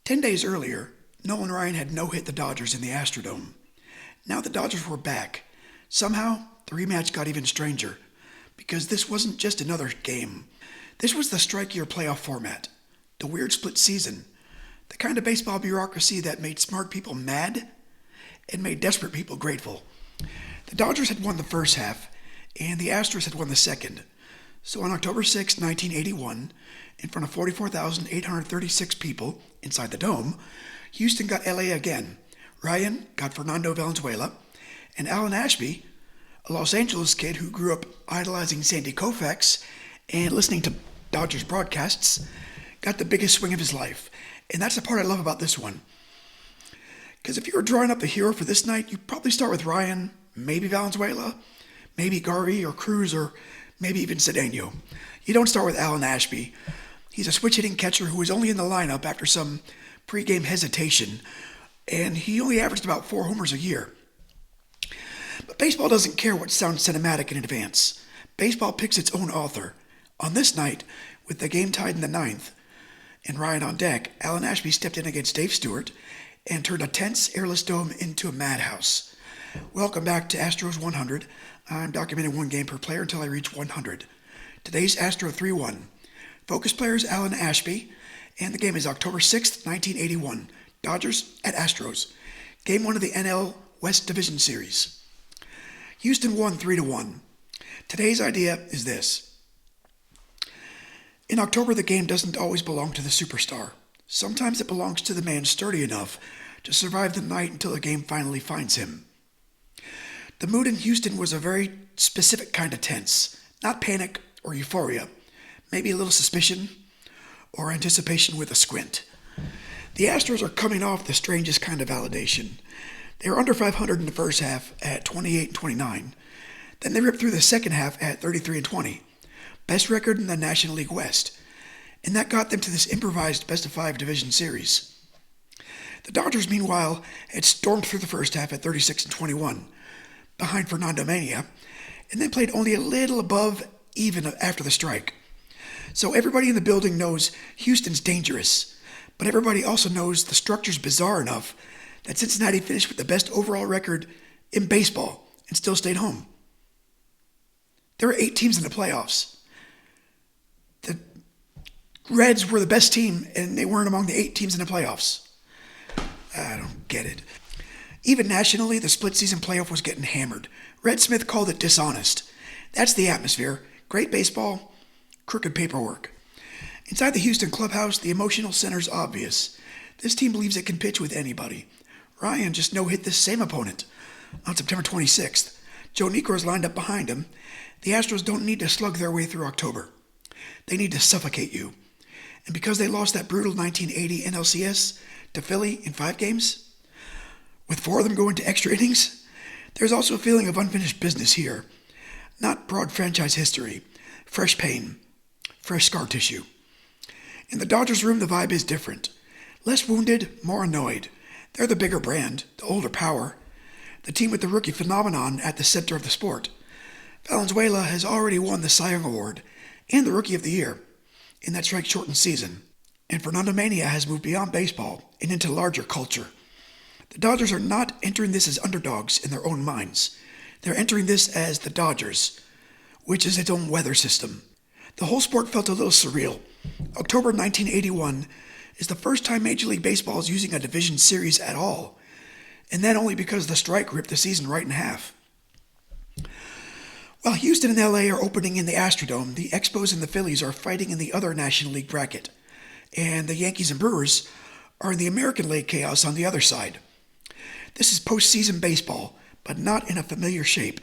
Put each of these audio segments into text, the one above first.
10 days earlier, Nolan Ryan had no-hit the Dodgers in the Astrodome. Now the Dodgers were back. Somehow, the rematch got even stranger, because this wasn't just another game. This was the strike-year playoff format, the weird split season, the kind of baseball bureaucracy that made smart people mad and made desperate people grateful. The Dodgers had won the first half, and the Astros had won the second. So on October 6, 1981, in front of 44,836 people inside the dome, Houston got LA again. Ryan got Fernando Valenzuela, and Alan Ashby, a Los Angeles kid who grew up idolizing Sandy Koufax and listening to Dodgers broadcasts, got the biggest swing of his life. And that's the part I love about this one. Because if you were drawing up the hero for this night, you'd probably start with Ryan, maybe Valenzuela, maybe Garvey or Cruz, or maybe even Cedeno. You don't start with Alan Ashby. He's a switch-hitting catcher who was only in the lineup after some pre-game hesitation, and he only averaged about 4 homers a year. But baseball doesn't care what sounds cinematic in advance. Baseball picks its own author. On this night, with the game tied in the ninth, and Ryan on deck, Alan Ashby stepped in against Dave Stewart and turned a tense, airless dome into a madhouse. Welcome back to Astros 100. I'm documenting one game per player until I reach 100. Today's Astro 3-1. Focus players Alan Ashby, and the game is October 6th, 1981. Dodgers at Astros. Game 1 of the NL West Division Series. Houston won 3-1. Today's idea is this. In October, the game doesn't always belong to the superstar. Sometimes it belongs to the man sturdy enough to survive the night until the game finally finds him. The mood in Houston was a very specific kind of tense, not panic or euphoria, maybe a little suspicion or anticipation with a squint. The Astros are coming off the strangest kind of validation. They were under 500 in the first half at 28-29. Then they ripped through the second half at 33-20. Best record in the National League West. And that got them to this improvised best-of-5 division series. The Dodgers, meanwhile, had stormed through the first half at 36-21, behind Fernando Mania, and then played only a little above even after the strike. So everybody in the building knows Houston's dangerous, but everybody also knows the structure's bizarre enough that Cincinnati finished with the best overall record in baseball and still stayed home. There were 8 teams in the playoffs. The Reds were the best team, and they weren't among the 8 teams in the playoffs. I don't get it. Even nationally, the split-season playoff was getting hammered. Red Smith called it dishonest. That's the atmosphere. Great baseball, crooked paperwork. Inside the Houston clubhouse, the emotional center's obvious. This team believes it can pitch with anybody. Ryan just no-hit this same opponent on September 26th. Joe Niekro's lined up behind him. The Astros don't need to slug their way through October. They need to suffocate you. And because they lost that brutal 1980 NLCS to Philly in 5 games, with 4 of them going to extra innings, there's also a feeling of unfinished business here. Not broad franchise history, fresh pain, fresh scar tissue. In the Dodgers room, the vibe is different. Less wounded, more annoyed. They're the bigger brand, the older power, the team with the rookie phenomenon at the center of the sport. Valenzuela has already won the Cy Young Award and the Rookie of the Year in that strike-shortened season, and Fernando Mania has moved beyond baseball and into larger culture. The Dodgers are not entering this as underdogs in their own minds. They're entering this as the Dodgers, which is its own weather system. The whole sport felt a little surreal. October 1981 is the first time Major League Baseball is using a division series at all, and that only because the strike ripped the season right in half. While Houston and LA are opening in the Astrodome, the Expos and the Phillies are fighting in the other National League bracket, and the Yankees and Brewers are in the American League chaos on the other side. This is postseason baseball, but not in a familiar shape.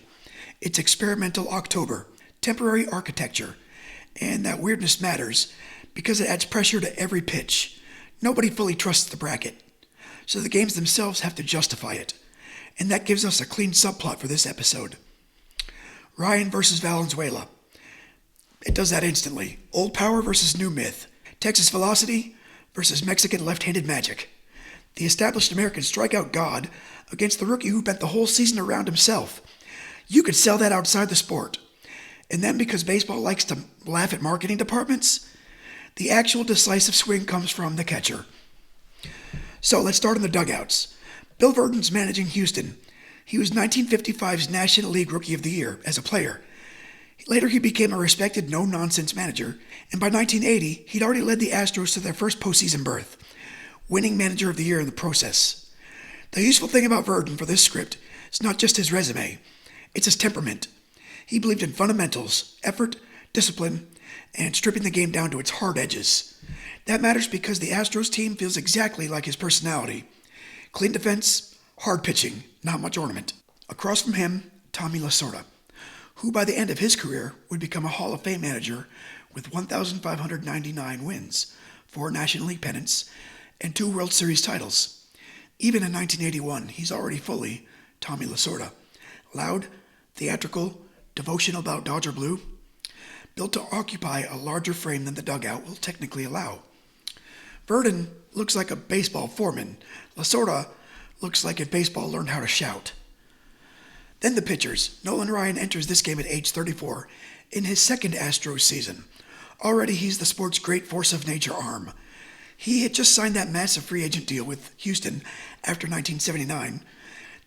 It's experimental October, temporary architecture, and that weirdness matters because it adds pressure to every pitch. Nobody fully trusts the bracket, so the games themselves have to justify it, and that gives us a clean subplot for this episode. Ryan versus Valenzuela. It does that instantly. Old power versus new myth. Texas velocity versus Mexican left-handed magic. The established American strikeout god against the rookie who bent the whole season around himself. You could sell that outside the sport. And then because baseball likes to laugh at marketing departments, the actual decisive swing comes from the catcher. So let's start in the dugouts. Bill Verdon's managing Houston. He was 1955's National League Rookie of the Year as a player. Later, he became a respected, no-nonsense manager, and by 1980, he'd already led the Astros to their first postseason berth, winning Manager of the Year in the process. The useful thing about Verdon for this script is not just his resume, it's his temperament. He believed in fundamentals, effort, discipline, and stripping the game down to its hard edges. That matters because the Astros team feels exactly like his personality. Clean defense, hard pitching, not much ornament. Across from him, Tommy Lasorda, who by the end of his career would become a Hall of Fame manager with 1,599 wins, 4 National League pennants, and 2 World Series titles. Even in 1981, he's already fully Tommy Lasorda. Loud, theatrical, devotional about Dodger Blue, built to occupy a larger frame than the dugout will technically allow. Verdon looks like a baseball foreman. Lasorda looks like if baseball learned how to shout. Then the pitchers. Nolan Ryan enters this game at age 34 in his second Astros season. Already he's the sport's great force of nature arm. He had just signed that massive free agent deal with Houston after 1979,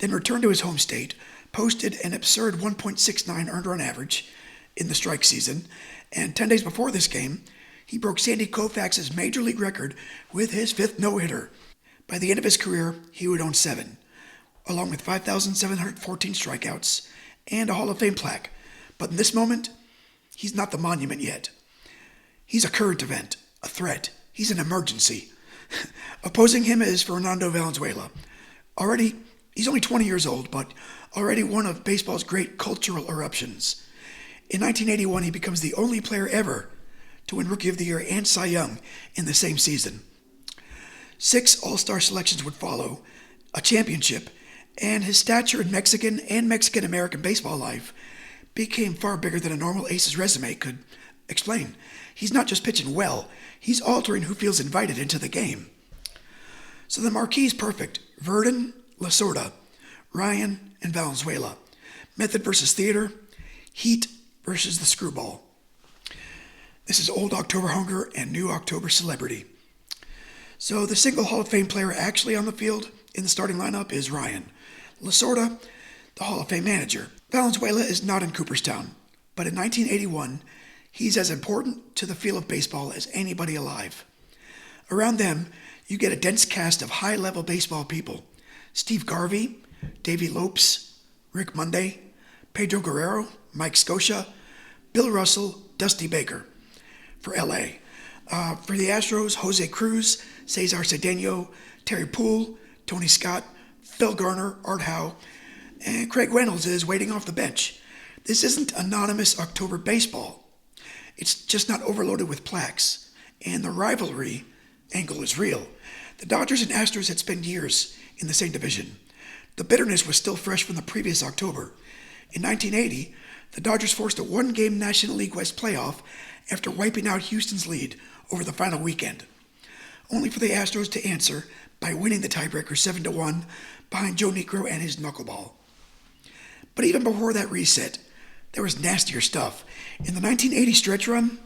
then returned to his home state, posted an absurd 1.69 earned run average in the strike season, and 10 days before this game, he broke Sandy Koufax's major league record with his 5th no-hitter. By the end of his career, he would own 7, along with 5,714 strikeouts and a Hall of Fame plaque. But in this moment, he's not the monument yet. He's a current event, a threat. He's an emergency. Opposing him is Fernando Valenzuela. He's only 20 years old, but already one of baseball's great cultural eruptions. In 1981, he becomes the only player ever to win Rookie of the Year and Cy Young in the same season. 6 All-Star selections would follow, a championship, and his stature in Mexican and Mexican-American baseball life became far bigger than a normal ace's resume could explain. He's not just pitching well, he's altering who feels invited into the game. So the marquee is perfect. Verdon, Lasorda, Ryan, and Valenzuela. Method versus theater, heat versus the screwball. This is old October hunger and new October celebrity. So the single Hall of Fame player actually on the field in the starting lineup is Ryan. Lasorda, the Hall of Fame manager. Valenzuela is not in Cooperstown, but in 1981, he's as important to the feel of baseball as anybody alive. Around them, you get a dense cast of high-level baseball people. Steve Garvey, Davey Lopes, Rick Monday, Pedro Guerrero, Mike Scotia, Bill Russell, Dusty Baker. For LA. For the Astros, Jose Cruz, Cesar Cedeno, Terry Poole, Tony Scott, Phil Garner, Art Howe, and Craig Reynolds is waiting off the bench. This isn't anonymous October baseball. It's just not overloaded with plaques. And the rivalry angle is real. The Dodgers and Astros had spent years in the same division. The bitterness was still fresh from the previous October. In 1980, the Dodgers forced a 1-game National League West playoff after wiping out Houston's lead over the final weekend, only for the Astros to answer by winning the tiebreaker 7-1 behind Joe Niekro and his knuckleball. But even before that reset, there was nastier stuff. In the 1980 stretch run,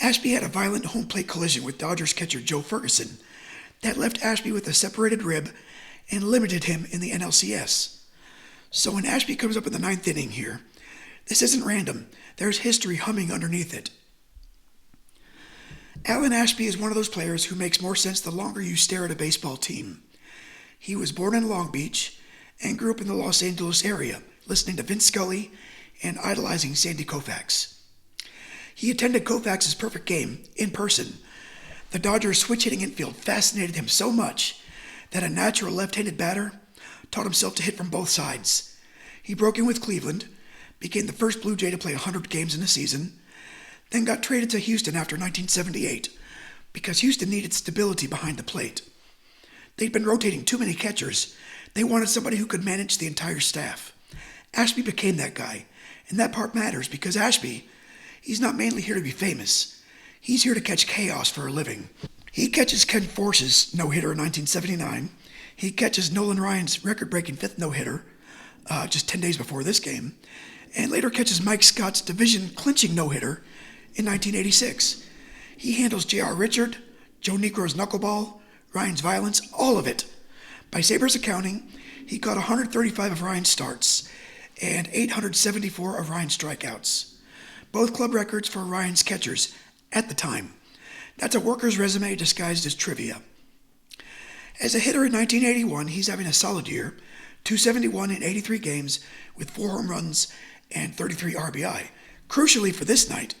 Ashby had a violent home plate collision with Dodgers catcher Joe Ferguson that left Ashby with a separated rib and limited him in the NLCS. So when Ashby comes up in the 9th inning here, this isn't random. There's history humming underneath it. Alan Ashby is one of those players who makes more sense the longer you stare at a baseball team. He was born in Long Beach and grew up in the Los Angeles area, listening to Vince Scully and idolizing Sandy Koufax. He attended Koufax's perfect game in person. The Dodgers' switch-hitting infield fascinated him so much that a natural left-handed batter taught himself to hit from both sides. He broke in with Cleveland, became the first Blue Jay to play 100 games in a season, then got traded to Houston after 1978 because Houston needed stability behind the plate. They'd been rotating too many catchers. They wanted somebody who could manage the entire staff. Ashby became that guy, and that part matters because Ashby, he's not mainly here to be famous. He's here to catch chaos for a living. He catches Ken Force's no-hitter in 1979. He catches Nolan Ryan's record-breaking 5th no-hitter just 10 days before this game, and later catches Mike Scott's division-clinching no-hitter in 1986. He handles J.R. Richard, Joe Niekro's knuckleball, Ryan's violence, all of it. By Sabres accounting, he caught 135 of Ryan's starts and 874 of Ryan's strikeouts. Both club records for Ryan's catchers at the time. That's a worker's resume disguised as trivia. As a hitter in 1981, he's having a solid year, 271 in 83 games with 4 home runs and 33 RBI. Crucially for this night,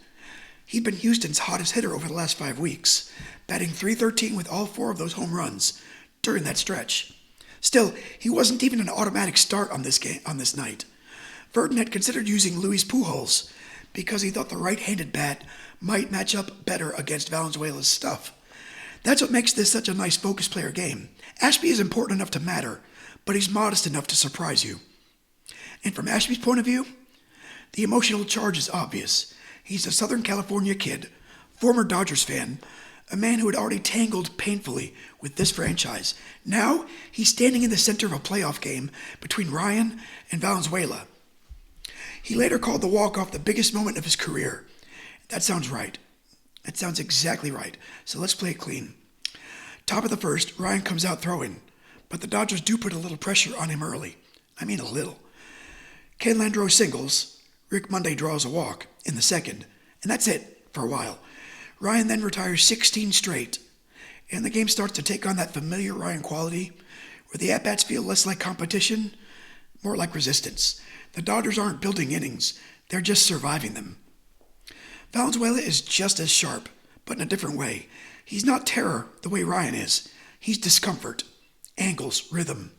he'd been Houston's hottest hitter over the last 5 weeks, batting .313 with all 4 of those home runs during that stretch. Still, he wasn't even an automatic start on this night. Verdon had considered using Luis Pujols because he thought the right-handed bat might match up better against Valenzuela's stuff. That's what makes this such a nice focus player game. Ashby is important enough to matter, but he's modest enough to surprise you. And from Ashby's point of view, the emotional charge is obvious. He's a Southern California kid, former Dodgers fan, a man who had already tangled painfully with this franchise. Now, he's standing in the center of a playoff game between Ryan and Valenzuela. He later called the walk-off the biggest moment of his career. That sounds right. That sounds exactly right. So let's play it clean. Top of the first, Ryan comes out throwing, but the Dodgers do put a little pressure on him early. I mean a little. Ken Landreau singles. Rick Monday draws a walk in the second, and that's it for a while. Ryan then retires 16 straight, and the game starts to take on that familiar Ryan quality, where the at-bats feel less like competition, more like resistance. The Dodgers aren't building innings, they're just surviving them. Valenzuela is just as sharp, but in a different way. He's not terror the way Ryan is. He's discomfort, angles, rhythm.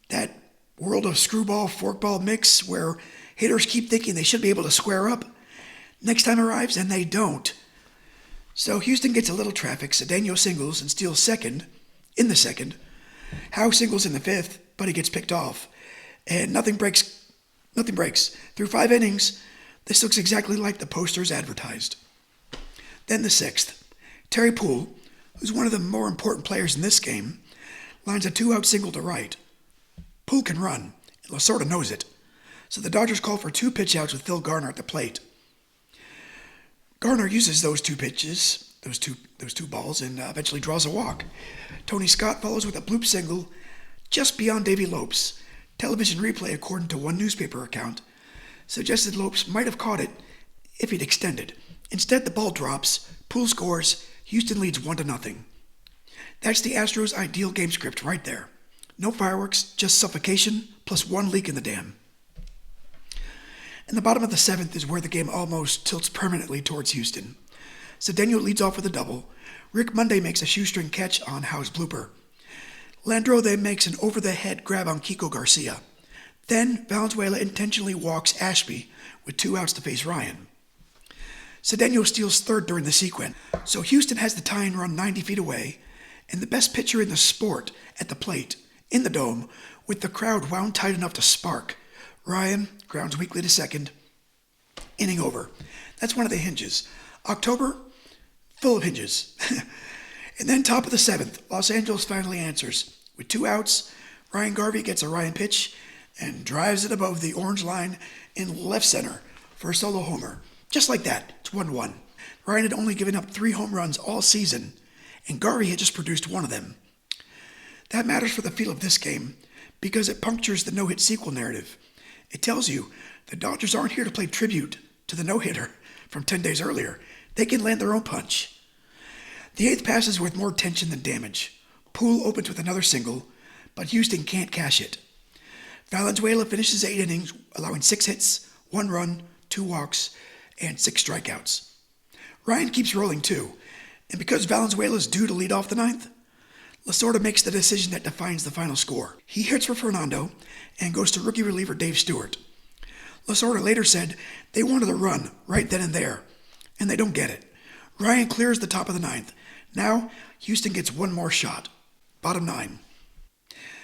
That world of screwball, forkball mix where hitters keep thinking they should be able to square up. Next time arrives, and they don't. So Houston gets a little traffic. Cedeno singles and steals second in the second. Howe singles in the fifth, but he gets picked off. And nothing breaks. Through 5 innings, this looks exactly like the posters advertised. Then the sixth. Terry Poole, who's one of the more important players in this game, lines a 2-out single to right. Poole can run, and Lasorda knows it. So the Dodgers call for 2 pitch-outs with Phil Garner at the plate. Garner uses those 2 pitches, those two balls, and eventually draws a walk. Tony Scott follows with a bloop single just beyond Davy Lopes. Television replay, according to one newspaper account, suggested Lopes might have caught it if he'd extended. Instead, the ball drops, Poole scores, Houston leads 1-0. That's the Astros' ideal game script right there. No fireworks, just suffocation, plus 1 leak in the dam. In the bottom of the 7th is where the game almost tilts permanently towards Houston. Cedeno leads off with a double. Rick Monday makes a shoestring catch on Howe's blooper. Landreau then makes an over-the-head grab on Kiko Garcia. Then Valenzuela intentionally walks Ashby with 2 outs to face Ryan. Cedeno steals third during the sequence, so Houston has the tying run 90 feet away, and the best pitcher in the sport at the plate, in the dome, with the crowd wound tight enough to spark. Ryan grounds weakly to second. Inning over. That's one of the hinges. October, full of hinges. And then top of the 7th, Los Angeles finally answers. With 2 outs, Ryan Garvey gets a Ryan pitch and drives it above the orange line in left center for a solo homer. Just like that, it's 1-1. Ryan had only given up 3 home runs all season, and Garvey had just produced 1 of them. That matters for the feel of this game because it punctures the no-hit sequel narrative. It tells you the Dodgers aren't here to play tribute to the no-hitter from 10 days earlier. They can land their own punch. The 8th pass is worth more tension than damage. Poole opens with another single, but Houston can't cash it. Valenzuela finishes 8 innings, allowing 6 hits, 1 run, 2 walks, and 6 strikeouts. Ryan keeps rolling too, and because Valenzuela's due to lead off the 9th, Lasorda makes the decision that defines the final score. He hits for Fernando and goes to rookie reliever Dave Stewart. Lasorda later said they wanted a run right then and there, and they don't get it. Ryan clears the top of the 9th. Now, Houston gets 1 more shot. Bottom 9.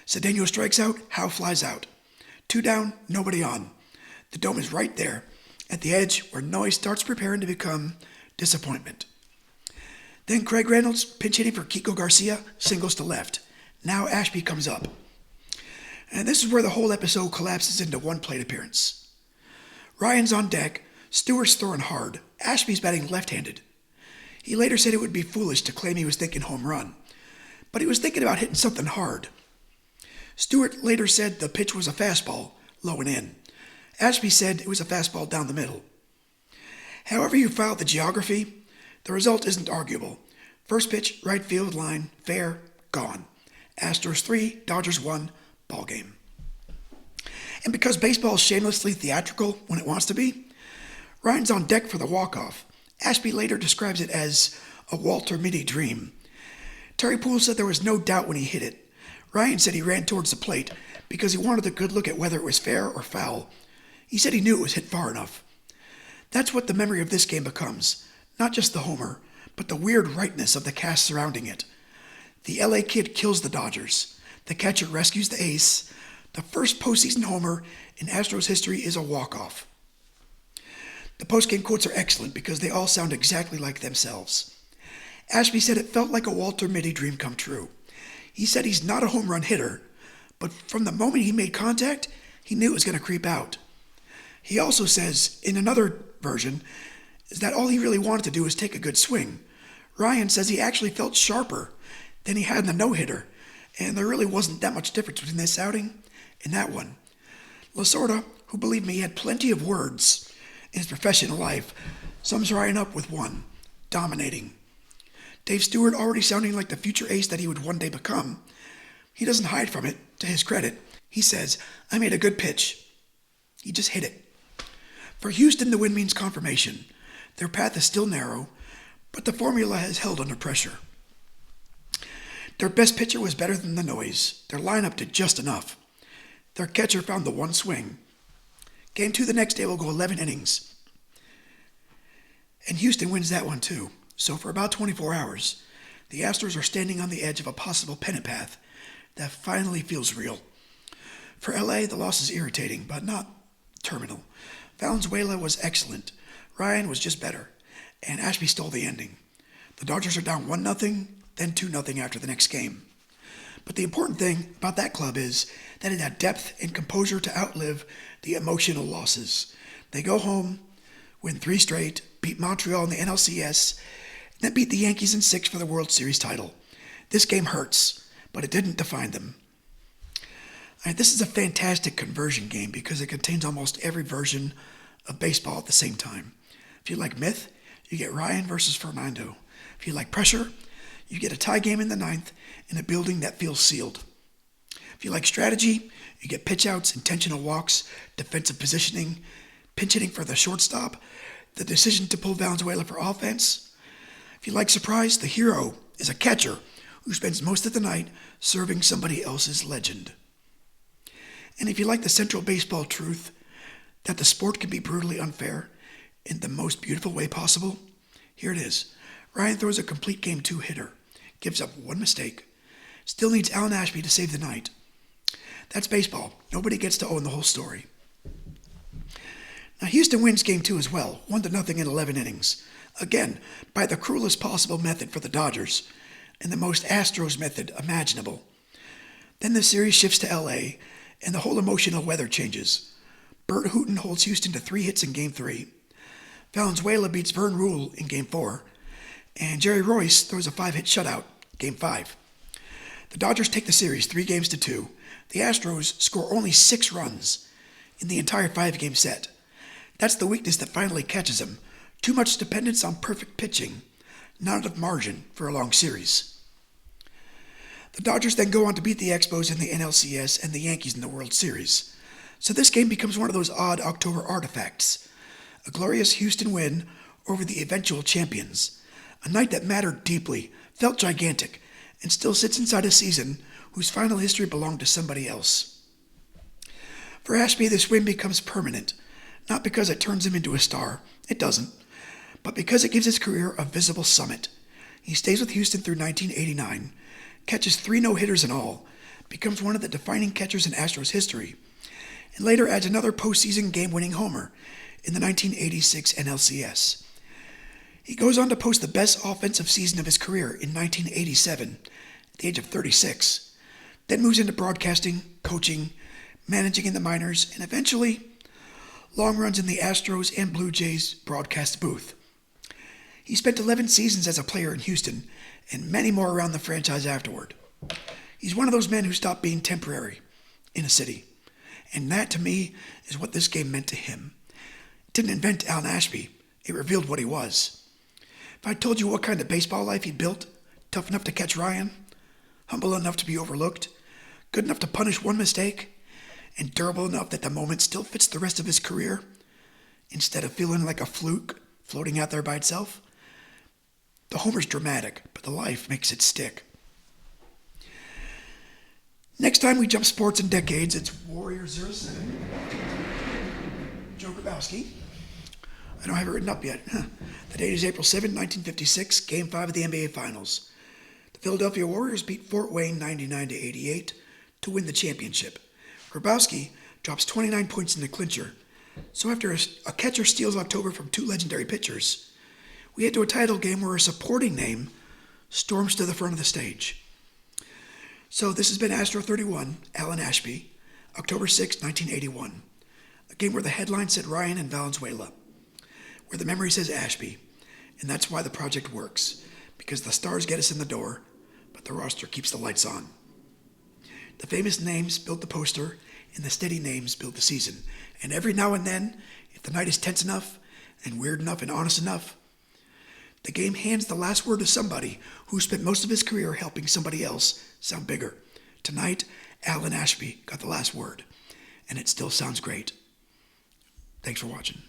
Cedeno strikes out, Howe flies out. 2 down, nobody on. The dome is right there, at the edge where noise starts preparing to become disappointment. Then Craig Reynolds, pinch hitting for Kiko Garcia, singles to left. Now Ashby comes up. And this is where the whole episode collapses into 1 plate appearance. Ryan's on deck, Stewart's throwing hard, Ashby's batting left-handed. He later said it would be foolish to claim he was thinking home run. but he was thinking about hitting something hard. Stewart later said the pitch was a fastball, low and in. Ashby said it was a fastball down the middle. However you file the geography, the result isn't arguable. First pitch, right field line, fair, gone. Astros 3, Dodgers 1, ball game. And because baseball is shamelessly theatrical when it wants to be, Ryan's on deck for the walk-off. Ashby later describes it as a Walter Mitty dream. Terry Poole said there was no doubt when he hit it. Ryan said he ran towards the plate because he wanted a good look at whether it was fair or foul. He said he knew it was hit far enough. That's what the memory of this game becomes. Not just the homer, but the weird rightness of the cast surrounding it. The LA kid kills the Dodgers. The catcher rescues the ace. The first postseason homer in Astros history is a walk-off. The postgame quotes are excellent because they all sound exactly like themselves. Ashby said it felt like a Walter Mitty dream come true. He said he's not a home run hitter, but from the moment he made contact, he knew it was going to creep out. He also says, in another version, is that all he really wanted to do was take a good swing. Ryan says he actually felt sharper than he had in the no-hitter, and there really wasn't that much difference between this outing and that one. Lasorda, who believed me had plenty of words in his professional life, sums Ryan up with one: dominating. Dave Stewart already sounding like the future ace that he would one day become. He doesn't hide from it, to his credit. He says, I made a good pitch. He just hit it. For Houston, the win means confirmation. Their path is still narrow, but the formula has held under pressure. Their best pitcher was better than the noise. Their lineup did just enough. Their catcher found the one swing. Game 2 the next day will go 11 innings. And Houston wins that one too. So for about 24 hours, the Astros are standing on the edge of a possible pennant path that finally feels real. For LA, the loss is irritating, but not terminal. Valenzuela was excellent. Ryan was just better. And Ashby stole the ending. The Dodgers are down 1-0, then 2-0 after the next game. But the important thing about that club is that it had depth and composure to outlive the emotional losses. They go home, win 3 straight, beat Montreal in the NLCS, then beat the Yankees in 6 for the World Series title. This game hurts, but it didn't define them. This is a fantastic conversion game because it contains almost every version of baseball at the same time. If you like myth, you get Ryan versus Fernando. If you like pressure, you get a tie game in the 9th in a building that feels sealed. If you like strategy, you get pitch outs, intentional walks, defensive positioning, pinch hitting for the shortstop, the decision to pull Valenzuela for offense. If you like surprise, the hero is a catcher who spends most of the night serving somebody else's legend. And if you like the central baseball truth that the sport can be brutally unfair in the most beautiful way possible, here it is. Ryan throws a complete Game 2 hitter, gives up one mistake, still needs Alan Ashby to save the night. That's baseball. Nobody gets to own the whole story. Now Houston wins Game 2 as well, 1-0 in 11 innings. Again, by the cruelest possible method for the Dodgers, and the most Astros method imaginable. Then the series shifts to LA, and the whole emotional weather changes. Bert Hooton holds Houston to 3 hits in Game 3. Valenzuela beats Vern Rule in Game 4. And Jerry Royce throws a 5-hit shutout, Game 5. The Dodgers take the series 3-2. The Astros score only 6 runs in the entire 5-game set. That's the weakness that finally catches them. Too much dependence on perfect pitching, not enough margin for a long series. The Dodgers then go on to beat the Expos in the NLCS and the Yankees in the World Series. So this game becomes one of those odd October artifacts. A glorious Houston win over the eventual champions. A night that mattered deeply, felt gigantic, and still sits inside a season whose final history belonged to somebody else. For Ashby, this win becomes permanent, not because it turns him into a star. It doesn't. But because it gives his career a visible summit. He stays with Houston through 1989, catches 3 no-hitters in all, becomes one of the defining catchers in Astros history, and later adds another postseason game-winning homer in the 1986 NLCS. He goes on to post the best offensive season of his career in 1987, at the age of 36, then moves into broadcasting, coaching, managing in the minors, and eventually long runs in the Astros and Blue Jays broadcast booth. He spent 11 seasons as a player in Houston and many more around the franchise afterward. He's one of those men who stopped being temporary in a city. And that, to me, is what this game meant to him. It didn't invent Alan Ashby. It revealed what he was. If I told you what kind of baseball life he'd built, tough enough to catch Ryan, humble enough to be overlooked, good enough to punish one mistake, and durable enough that the moment still fits the rest of his career, instead of feeling like a fluke floating out there by itself, the homer's dramatic, but the life makes it stick. Next time we jump sports in decades, it's Warrior 07. Joe Grabowski. I don't have it written up yet. The date is April 7, 1956, Game 5 of the NBA Finals. The Philadelphia Warriors beat Fort Wayne 99-88 to win the championship. Grabowski drops 29 points in the clincher. So after a catcher steals October from two legendary pitchers, we head to a title game where a supporting name storms to the front of the stage. So this has been Astro 31, Alan Ashby, October 6, 1981. A game where the headline said Ryan and Valenzuela, where the memory says Ashby, and that's why the project works, because the stars get us in the door, but the roster keeps the lights on. The famous names build the poster, and the steady names build the season. And every now and then, if the night is tense enough, and weird enough and honest enough, the game hands the last word to somebody who spent most of his career helping somebody else sound bigger. Tonight, Alan Ashby got the last word, and it still sounds great. Thanks for watching.